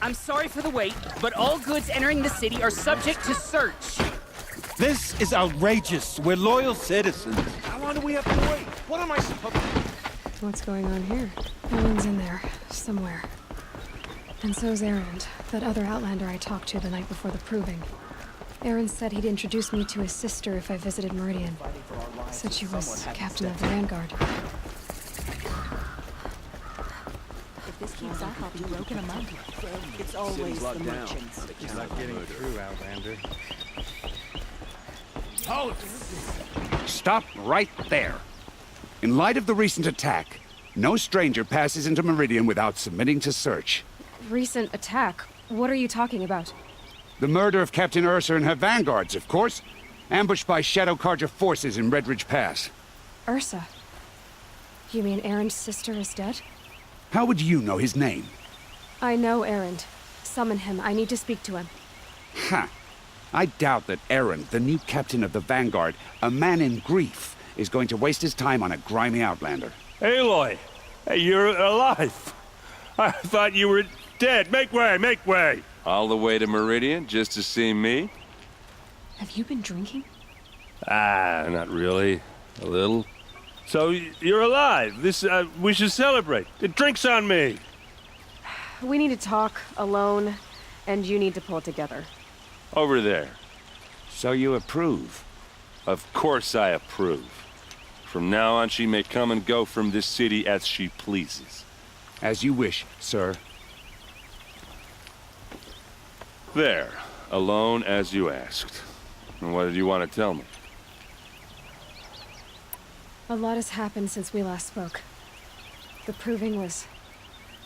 I'm sorry for the wait, but all goods entering the city are subject to search. This is outrageous. We're loyal citizens. How long do we have to wait? What am I supposed to do? What's going on here? Ellen's in there, somewhere. And so's Erend, that other Outlander I talked to the night before the proving. Erend said he'd introduce me to his sister if I visited Meridian. Said she was captain of the Vanguard. If this keeps up, I'll be broken among. It's always the merchants. It's not getting through, Outlander. Stop right there. In light of the recent attack, no stranger passes into Meridian without submitting to search. Recent attack? What are you talking about? The murder of Captain Ursa and her vanguards, of course. Ambushed by Shadow Carja forces in Redridge Pass. Ursa? You mean Erend's sister is dead? How would you know his name? I know Erend. Summon him. I need to speak to him. Ha! I doubt that Erend, the new captain of the Vanguard, a man in grief, is going to waste his time on a grimy outlander. Aloy! Hey, you're alive! I thought you were dead. Make way, make way! All the way to Meridian just to see me? Have you been drinking? Ah, not really. A little. So, you're alive. We should celebrate. The drink's on me! We need to talk, alone, and you need to pull it together. Over there. So you approve? Of course I approve. From now on, she may come and go from this city as she pleases. As you wish, sir. There. Alone as you asked. And what did you want to tell me? A lot has happened since we last spoke. The Proving was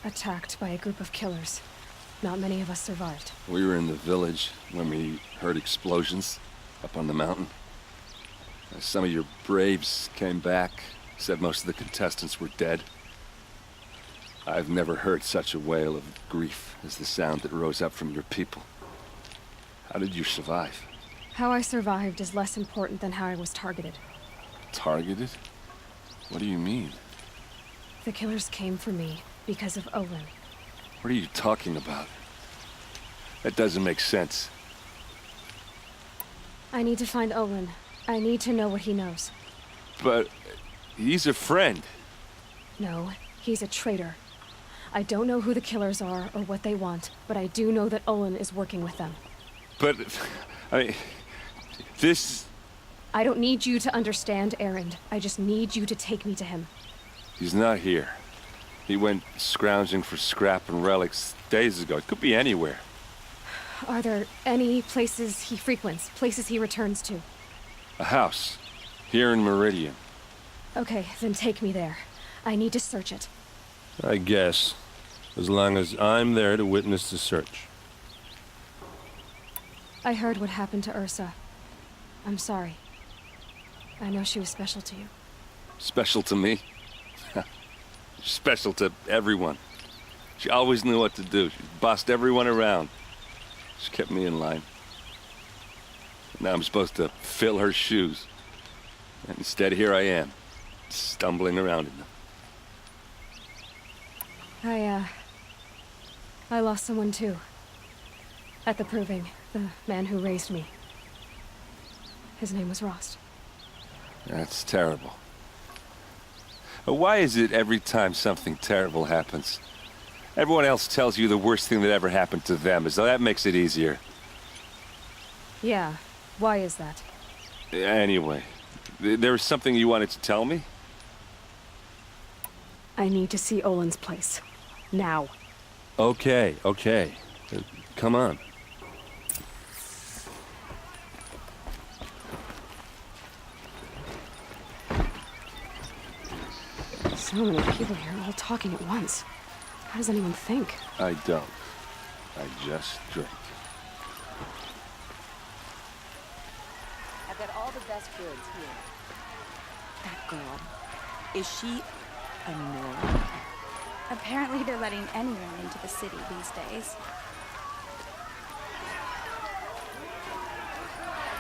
attacked by a group of killers. Not many of us survived. We were in the village when we heard explosions up on the mountain. Some of your braves came back, said most of the contestants were dead. I've never heard such a wail of grief as the sound that rose up from your people. How did you survive? How I survived is less important than how I was targeted. Targeted? What do you mean? The killers came for me because of Olin. What are you talking about? That doesn't make sense. I need to find Olin. I need to know what he knows. But he's a friend. No, he's a traitor. I don't know who the killers are or what they want, but I do know that Olin is working with them. But, I mean, this... I don't need you to understand, Erend. I just need you to take me to him. He's not here. He went scrounging for scrap and relics days ago. It could be anywhere. Are there any places he frequents, places he returns to? A house. Here in Meridian. Okay, then take me there. I need to search it. I guess. As long as I'm there to witness the search. I heard what happened to Ursa. I'm sorry. I know she was special to you. Special to me? Special to everyone. She always knew what to do. She bossed everyone around. She kept me in line. Now I'm supposed to fill her shoes. And instead, here I am, stumbling around in them. I lost someone too. At the Proving, the man who raised me. His name was Rost. That's terrible. Why is it every time something terrible happens, everyone else tells you the worst thing that ever happened to them, as though that makes it easier? Yeah, why is that? Anyway, there was something you wanted to tell me? I need to see Olin's place. Now. Okay. Come on. So many people here, all talking at once. How does anyone think? I don't. I just drink. I've got all the best goods here. That girl, is she a Nora? Apparently they're letting anyone into the city these days.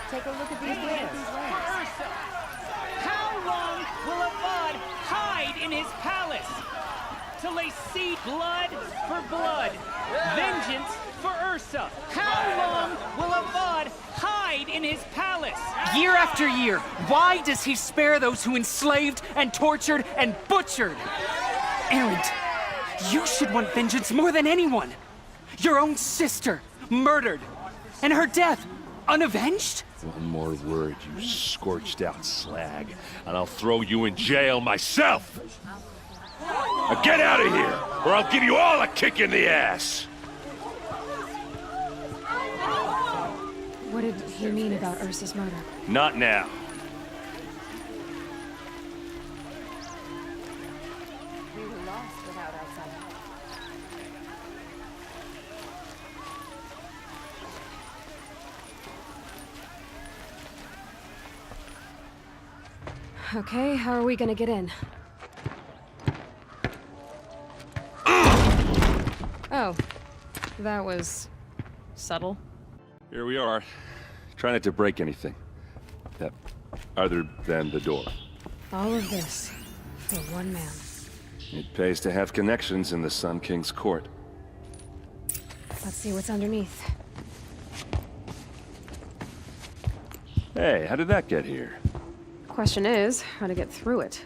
Take a look at these wares. How long will a bud hide in his palace? to lay seed blood for blood. Vengeance for Ursa. How long will Avad hide in his palace? Year after year, why does he spare those who enslaved and tortured and butchered? Erend, you should want vengeance more than anyone. Your own sister, murdered, and her death, unavenged? One more word, you scorched out slag, and I'll throw you in jail myself! Now get out of here, or I'll give you all a kick in the ass! What did he mean about Ursa's murder? Not now. We were lost without our son. Okay, how are we gonna get in? Oh, that was subtle. Here we are. Try not to break anything. That, other than the door. All of this for one man. It pays to have connections in the Sun King's court. Let's see what's underneath. Hey, how did that get here? Question is, how to get through it.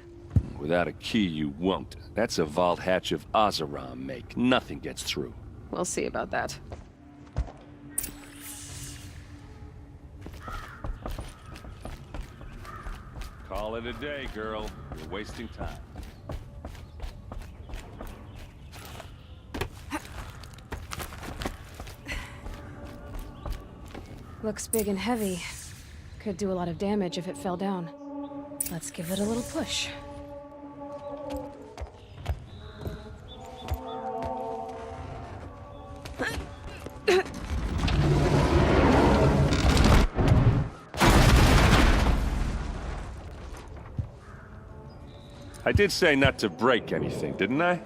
Without a key, you won't. That's a vault hatch of Oseram make. Nothing gets through. We'll see about that. Call it a day, girl. You're wasting time. Looks big and heavy. Could do a lot of damage if it fell down. Let's give it a little push. I did say not to break anything, didn't I?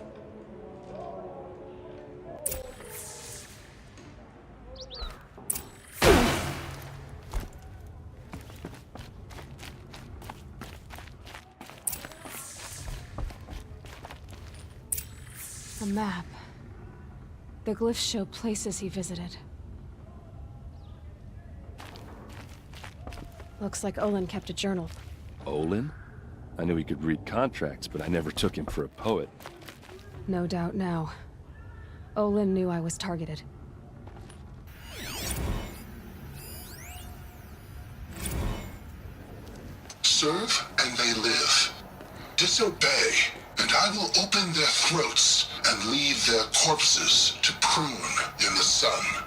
A map. The glyphs show places he visited. Looks like Olin kept a journal. Olin? I knew he could read contracts, but I never took him for a poet. No doubt now. Olin knew I was targeted. Serve and they live. Disobey, and I will open their throats and leave their corpses to prune in the sun.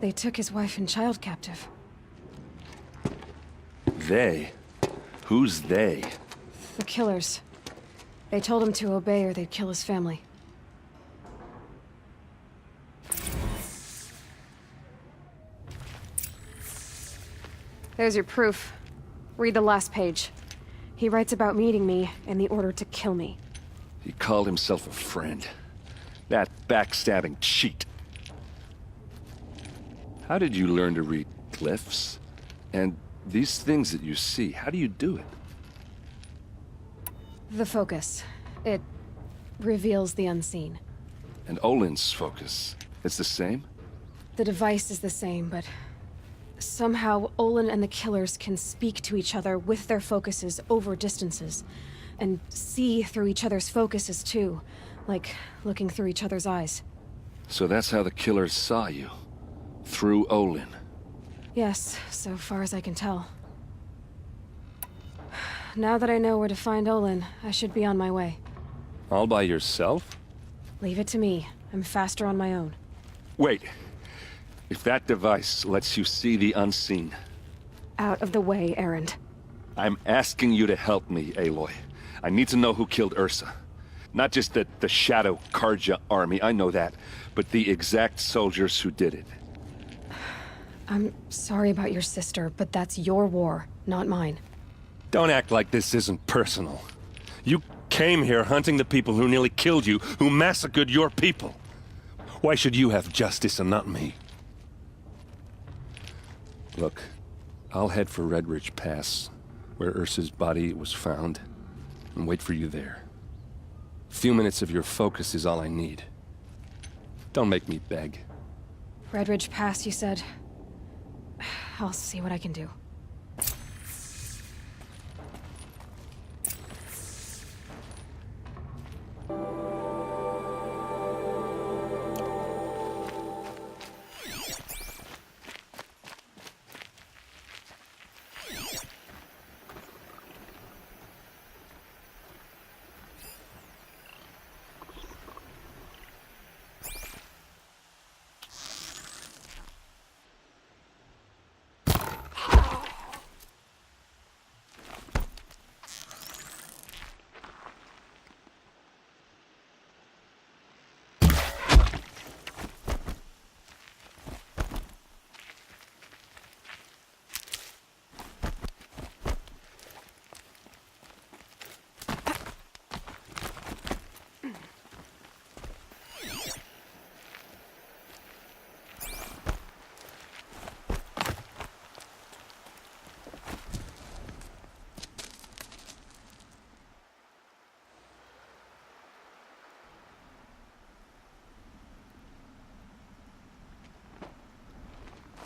They took his wife and child captive. They? Who's they? The killers. They told him to obey or they'd kill his family. There's your proof. Read the last page. He writes about meeting me and the order to kill me. He called himself a friend. That backstabbing cheat. How did you learn to read glyphs? And these things that you see, how do you do it? The focus. It reveals the unseen. And Olin's focus, it's the same? The device is the same, but somehow Olin and the killers can speak to each other with their focuses over distances, and see through each other's focuses too, like looking through each other's eyes. So that's how the killers saw you? Through Olin? Yes, so far as I can tell. Now that I know where to find Olin, I should be on my way. All by yourself? Leave it to me. I'm faster on my own. Wait. If that device lets you see the unseen... Out of the way, Erend. I'm asking you to help me, Aloy. I need to know who killed Ursa. Not just the Shadow Karja army, I know that, but the exact soldiers who did it. I'm sorry about your sister, but that's your war, not mine. Don't act like this isn't personal. You came here hunting the people who nearly killed you, who massacred your people. Why should you have justice and not me? Look, I'll head for Red Ridge Pass. where Ursa's body was found, and wait for you there. A few minutes of your focus is all I need. Don't make me beg. Red Ridge Pass, you said. I'll see what I can do.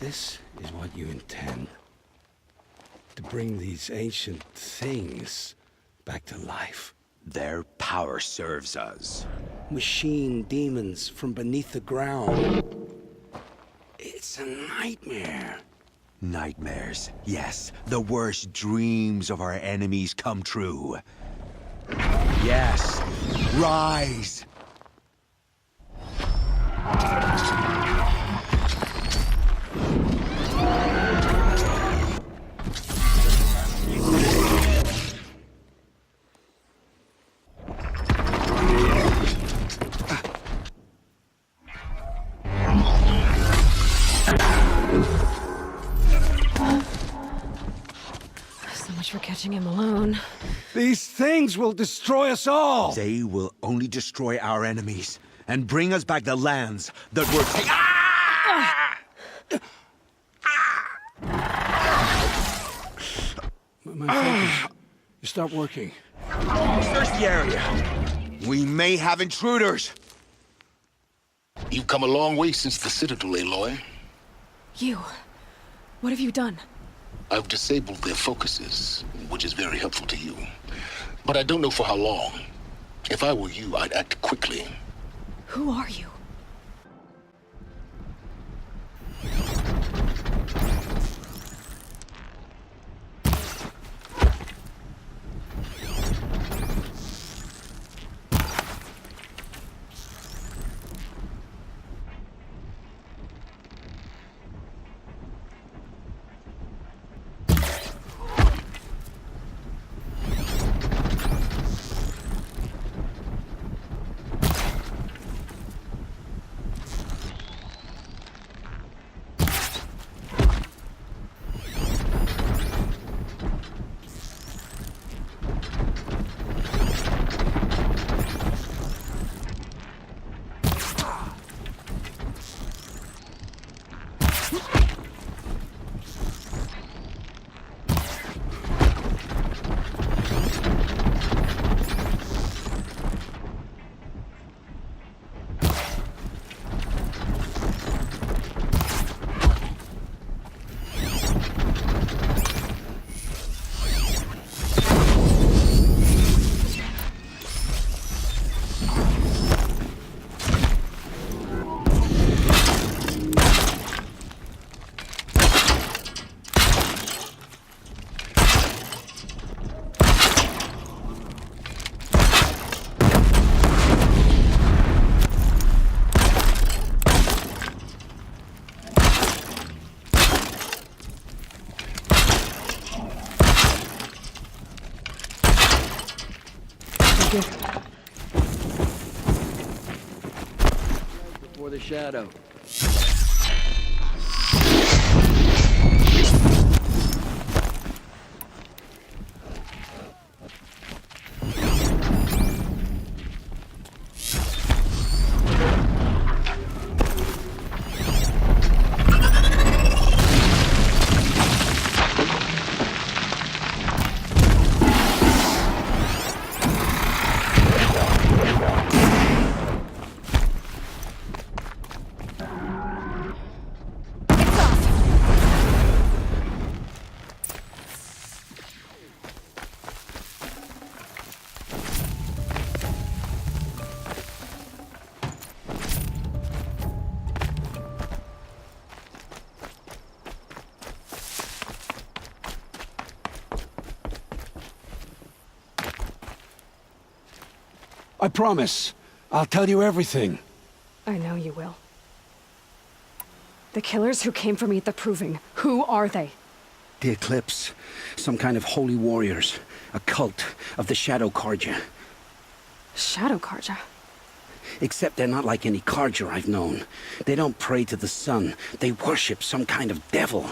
This is what you intend. To bring these ancient things back to life. Their power serves us. Machine demons from beneath the ground. It's a nightmare. Nightmares, yes. The worst dreams of our enemies come true. Yes. Rise! For catching him alone. These things will destroy us all! They will only destroy our enemies and bring us back the lands that were My focus. You stop working. Search the area. We may have intruders. You've come a long way since the Citadel, Aloy. You. What have you done? I've disabled their focuses, which is very helpful to you. But I don't know for how long. If I were you, I'd act quickly. Who are you? Before the shadow. I promise. I'll tell you everything. I know you will. The killers who came for me at the Proving, who are they? The Eclipse. Some kind of holy warriors. A cult of the Shadow Carja. Shadow Carja? Except they're not like any Carja I've known. They don't pray to the sun. They worship some kind of devil.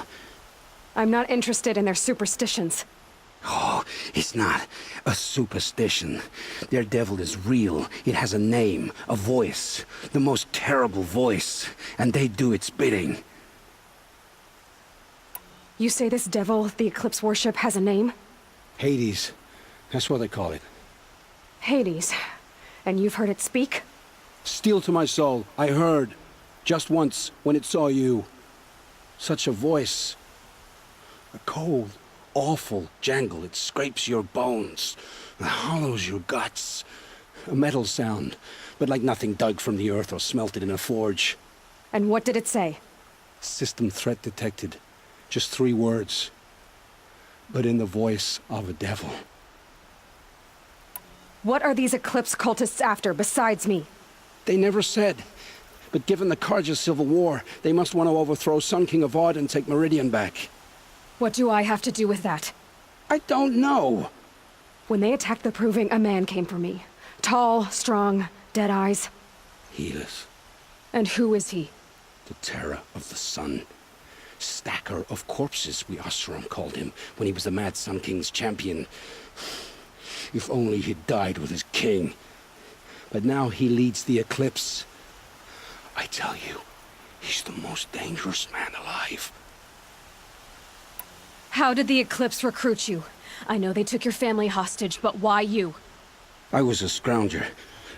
I'm not interested in their superstitions. Oh, it's not a superstition. Their devil is real. It has a name, a voice. The most terrible voice. And they do its bidding. You say this devil the Eclipse worship has a name? Hades. That's what they call it. Hades. And you've heard it speak? Steel to my soul. I heard. Just once, when it saw you. Such a voice. A cold, awful jangle. It scrapes your bones. It hollows your guts. A metal sound, but like nothing dug from the earth or smelted in a forge. And what did it say? System threat detected. Just 3 words. But in the voice of a devil. What are these Eclipse cultists after, besides me? They never said. But given the Carja civil war, they must want to overthrow Sun King Avad and take Meridian back. What do I have to do with that? I don't know. When they attacked the Proving, a man came for me. Tall, strong, dead eyes. Helis. And who is he? The terror of the sun. Stacker of corpses, we Oseram called him, when he was the Mad Sun King's champion. If only he'd died with his king. But now he leads the Eclipse. I tell you, he's the most dangerous man alive. How did the Eclipse recruit you? I know they took your family hostage, but why you? I was a scrounger,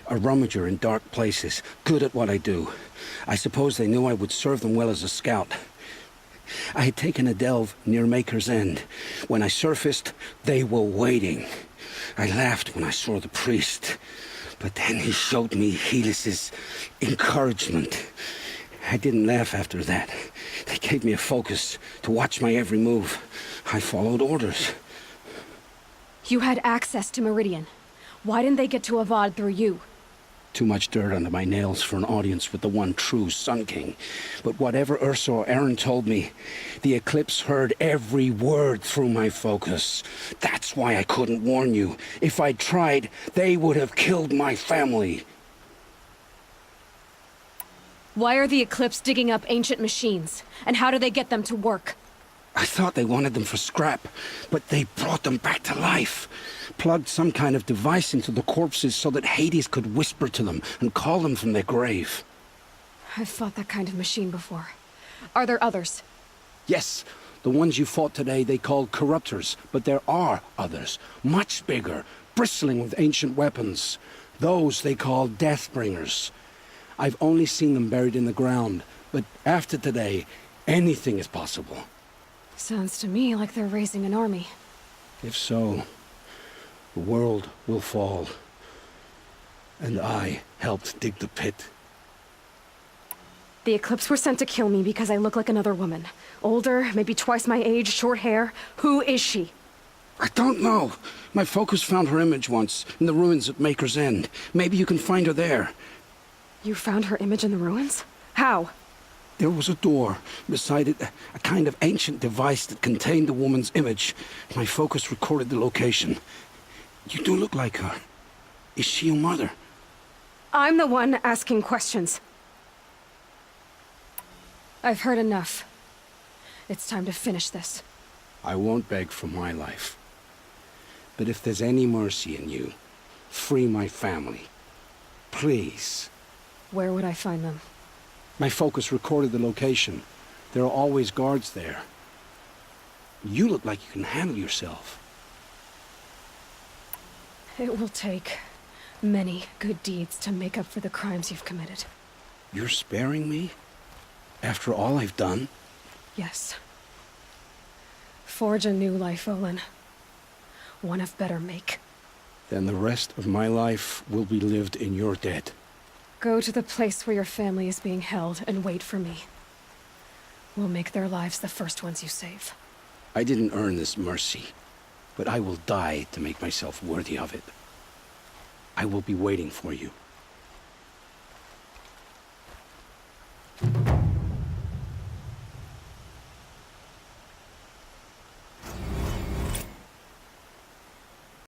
a rummager in dark places, good at what I do. I suppose they knew I would serve them well as a scout. I had taken a delve near Maker's End. When I surfaced, they were waiting. I laughed when I saw the priest, but then he showed me Helis's encouragement. I didn't laugh after that. They gave me a focus to watch my every move. I followed orders. You had access to Meridian. Why didn't they get to Avad through you? Too much dirt under my nails for an audience with the one true Sun King. But whatever Ursa or Aaron told me, the Eclipse heard every word through my focus. That's why I couldn't warn you. If I'd tried, they would have killed my family. Why are the Eclipse digging up ancient machines? And how do they get them to work? I thought they wanted them for scrap, but they brought them back to life. Plugged some kind of device into the corpses so that Hades could whisper to them and call them from their grave. I've fought that kind of machine before. Are there others? Yes, the ones you fought today they called corruptors, but there are others, much bigger, bristling with ancient weapons. Those they call Deathbringers. I've only seen them buried in the ground, but after today, anything is possible. Sounds to me like they're raising an army. If so, the world will fall. And I helped dig the pit. The Eclipse were sent to kill me because I look like another woman. Older, maybe twice my age, short hair. Who is she? I don't know. My focus found her image once, in the ruins at Maker's End. Maybe you can find her there. You found her image in the ruins? How? There was a door. Beside it, a kind of ancient device that contained the woman's image. My focus recorded the location. You do look like her. Is she your mother? I'm the one asking questions. I've heard enough. It's time to finish this. I won't beg for my life. But if there's any mercy in you, free my family. Please. Where would I find them? My focus recorded the location. There are always guards there. You look like you can handle yourself. It will take many good deeds to make up for the crimes you've committed. You're sparing me? After all I've done? Yes. Forge a new life, Olin. One of better make. Then the rest of my life will be lived in your debt. Go to the place where your family is being held and wait for me. We'll make their lives the first ones you save. I didn't earn this mercy, but I will die to make myself worthy of it. I will be waiting for you.